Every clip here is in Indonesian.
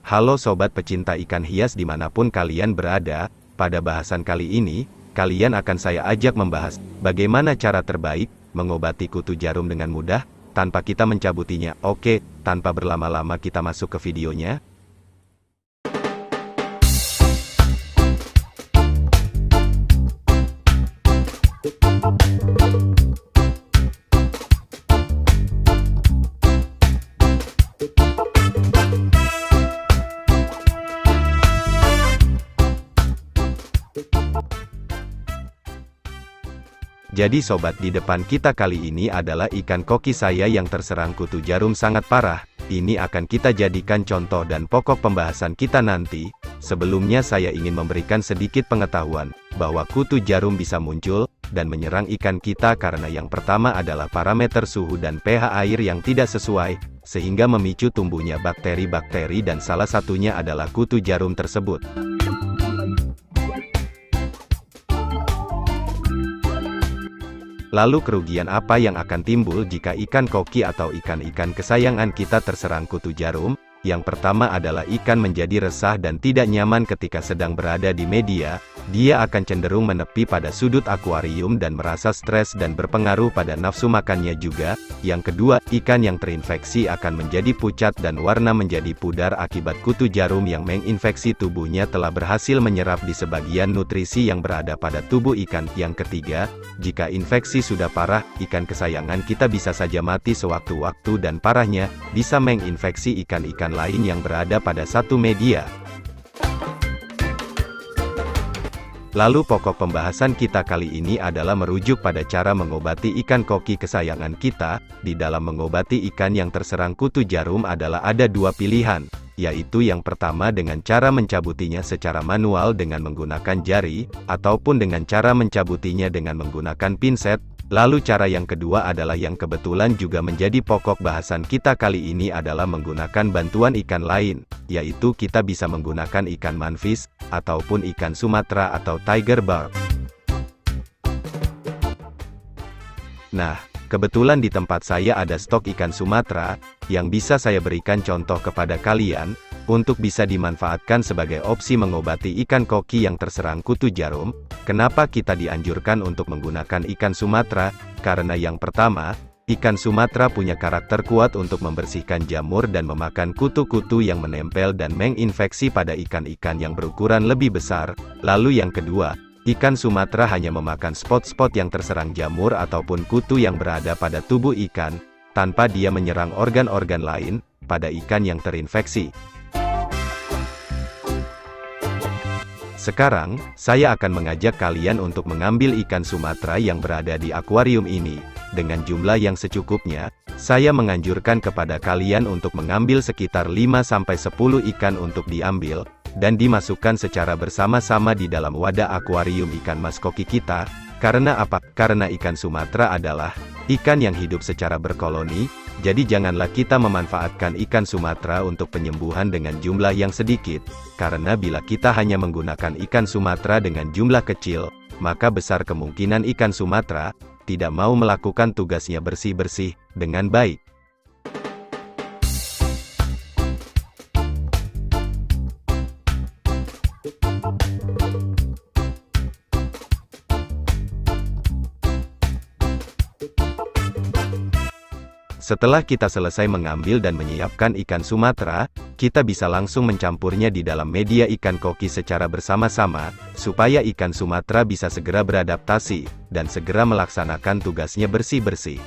Halo sobat pecinta ikan hias dimanapun kalian berada, pada bahasan kali ini, kalian akan saya ajak membahas, bagaimana cara terbaik, mengobati kutu jarum dengan mudah, tanpa kita mencabutinya. Oke, tanpa berlama-lama kita masuk ke videonya. Jadi sobat, di depan kita kali ini adalah ikan koki saya yang terserang kutu jarum sangat parah. Ini akan kita jadikan contoh dan pokok pembahasan kita nanti. Sebelumnya saya ingin memberikan sedikit pengetahuan, bahwa kutu jarum bisa muncul, dan menyerang ikan kita karena yang pertama adalah parameter suhu dan pH air yang tidak sesuai, sehingga memicu tumbuhnya bakteri-bakteri dan salah satunya adalah kutu jarum tersebut. Lalu kerugian apa yang akan timbul jika ikan koki atau ikan-ikan kesayangan kita terserang kutu jarum? Yang pertama adalah ikan menjadi resah dan tidak nyaman ketika sedang berada di media, dia akan cenderung menepi pada sudut akuarium dan merasa stres dan berpengaruh pada nafsu makannya juga. Yang kedua, ikan yang terinfeksi akan menjadi pucat dan warna menjadi pudar akibat kutu jarum yang menginfeksi tubuhnya telah berhasil menyerap di sebagian nutrisi yang berada pada tubuh ikan. Yang ketiga, jika infeksi sudah parah, ikan kesayangan kita bisa saja mati sewaktu-waktu dan parahnya, bisa menginfeksi ikan-ikan lain yang berada pada satu media. Lalu pokok pembahasan kita kali ini adalah merujuk pada cara mengobati ikan koki kesayangan kita. Di dalam mengobati ikan yang terserang kutu jarum adalah ada dua pilihan, yaitu yang pertama dengan cara mencabutinya secara manual dengan menggunakan jari, ataupun dengan cara mencabutinya dengan menggunakan pinset. Lalu cara yang kedua adalah yang kebetulan juga menjadi pokok bahasan kita kali ini adalah menggunakan bantuan ikan lain, yaitu kita bisa menggunakan ikan manfish, ataupun ikan Sumatera atau tiger barb. Nah, kebetulan di tempat saya ada stok ikan Sumatera, yang bisa saya berikan contoh kepada kalian, untuk bisa dimanfaatkan sebagai opsi mengobati ikan koki yang terserang kutu jarum. Kenapa kita dianjurkan untuk menggunakan ikan Sumatera? Karena yang pertama, ikan Sumatera punya karakter kuat untuk membersihkan jamur dan memakan kutu-kutu yang menempel dan menginfeksi pada ikan-ikan yang berukuran lebih besar. Lalu yang kedua, ikan Sumatera hanya memakan spot-spot yang terserang jamur ataupun kutu yang berada pada tubuh ikan, tanpa dia menyerang organ-organ lain, pada ikan yang terinfeksi. Sekarang, saya akan mengajak kalian untuk mengambil ikan Sumatera yang berada di akuarium ini. Dengan jumlah yang secukupnya, saya menganjurkan kepada kalian untuk mengambil sekitar 5-10 ikan untuk diambil, dan dimasukkan secara bersama-sama di dalam wadah akuarium ikan mas koki kita. Karena apa? Karena ikan Sumatera adalah ikan yang hidup secara berkoloni, jadi janganlah kita memanfaatkan ikan Sumatera untuk penyembuhan dengan jumlah yang sedikit, karena bila kita hanya menggunakan ikan Sumatera dengan jumlah kecil, maka besar kemungkinan ikan Sumatera tidak mau melakukan tugasnya bersih-bersih dengan baik. Setelah kita selesai mengambil dan menyiapkan ikan Sumatera, kita bisa langsung mencampurnya di dalam media ikan koki secara bersama-sama, supaya ikan Sumatera bisa segera beradaptasi, dan segera melaksanakan tugasnya bersih-bersih.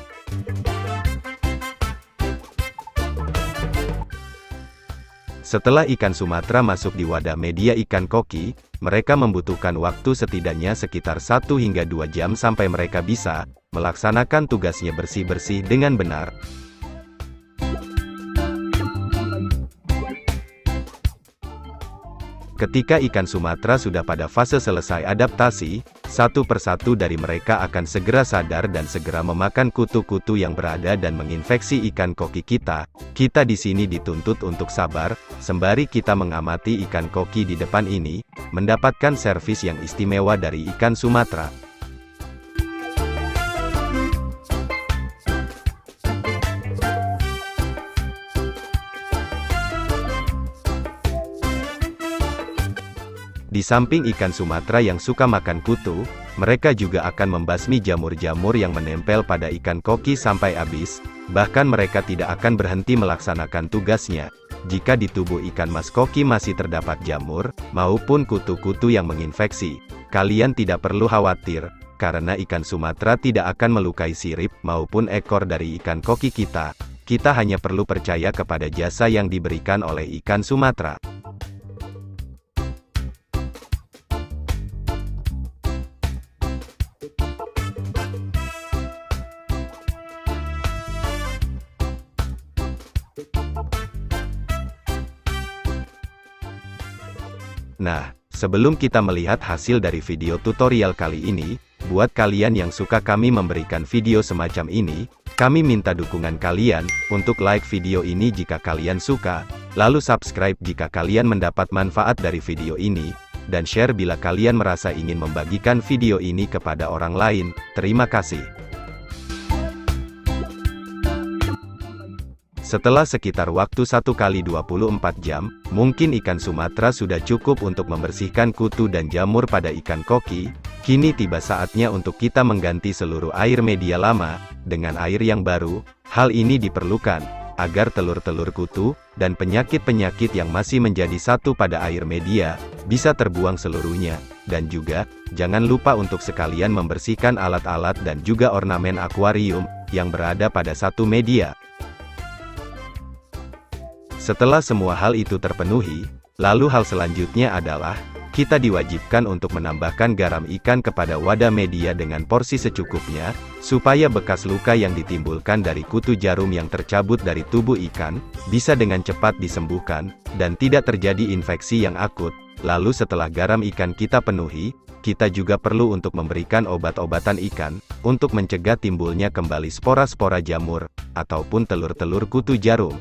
Setelah ikan Sumatera masuk di wadah media ikan koki, mereka membutuhkan waktu setidaknya sekitar 1 hingga 2 jam sampai mereka bisa melaksanakan tugasnya bersih-bersih dengan benar. Ketika ikan Sumatera sudah pada fase selesai adaptasi, satu persatu dari mereka akan segera sadar dan segera memakan kutu-kutu yang berada dan menginfeksi ikan koki kita. Kita di sini dituntut untuk sabar, sembari kita mengamati ikan koki di depan ini, mendapatkan servis yang istimewa dari ikan Sumatera. Di samping ikan Sumatera yang suka makan kutu, mereka juga akan membasmi jamur-jamur yang menempel pada ikan koki sampai habis. Bahkan mereka tidak akan berhenti melaksanakan tugasnya. Jika di tubuh ikan mas koki masih terdapat jamur, maupun kutu-kutu yang menginfeksi, kalian tidak perlu khawatir, karena ikan Sumatera tidak akan melukai sirip maupun ekor dari ikan koki kita. Kita hanya perlu percaya kepada jasa yang diberikan oleh ikan Sumatera. Nah, sebelum kita melihat hasil dari video tutorial kali ini, buat kalian yang suka kami memberikan video semacam ini, kami minta dukungan kalian, untuk like video ini jika kalian suka, lalu subscribe jika kalian mendapat manfaat dari video ini, dan share bila kalian merasa ingin membagikan video ini kepada orang lain. Terima kasih. Setelah sekitar waktu 1 kali 24 jam, mungkin ikan Sumatera sudah cukup untuk membersihkan kutu dan jamur pada ikan koki. Kini tiba saatnya untuk kita mengganti seluruh air media lama dengan air yang baru. Hal ini diperlukan agar telur-telur kutu dan penyakit-penyakit yang masih menjadi satu pada air media bisa terbuang seluruhnya. Dan juga, jangan lupa untuk sekalian membersihkan alat-alat dan juga ornamen akuarium yang berada pada satu media. Setelah semua hal itu terpenuhi, lalu hal selanjutnya adalah, kita diwajibkan untuk menambahkan garam ikan kepada wadah media dengan porsi secukupnya, supaya bekas luka yang ditimbulkan dari kutu jarum yang tercabut dari tubuh ikan, bisa dengan cepat disembuhkan, dan tidak terjadi infeksi yang akut. Lalu setelah garam ikan kita penuhi, kita juga perlu untuk memberikan obat-obatan ikan, untuk mencegah timbulnya kembali spora-spora jamur, ataupun telur-telur kutu jarum.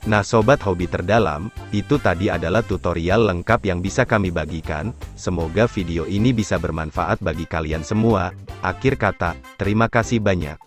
Nah sobat hobi terdalam, itu tadi adalah tutorial lengkap yang bisa kami bagikan. Semoga video ini bisa bermanfaat bagi kalian semua. Akhir kata, terima kasih banyak.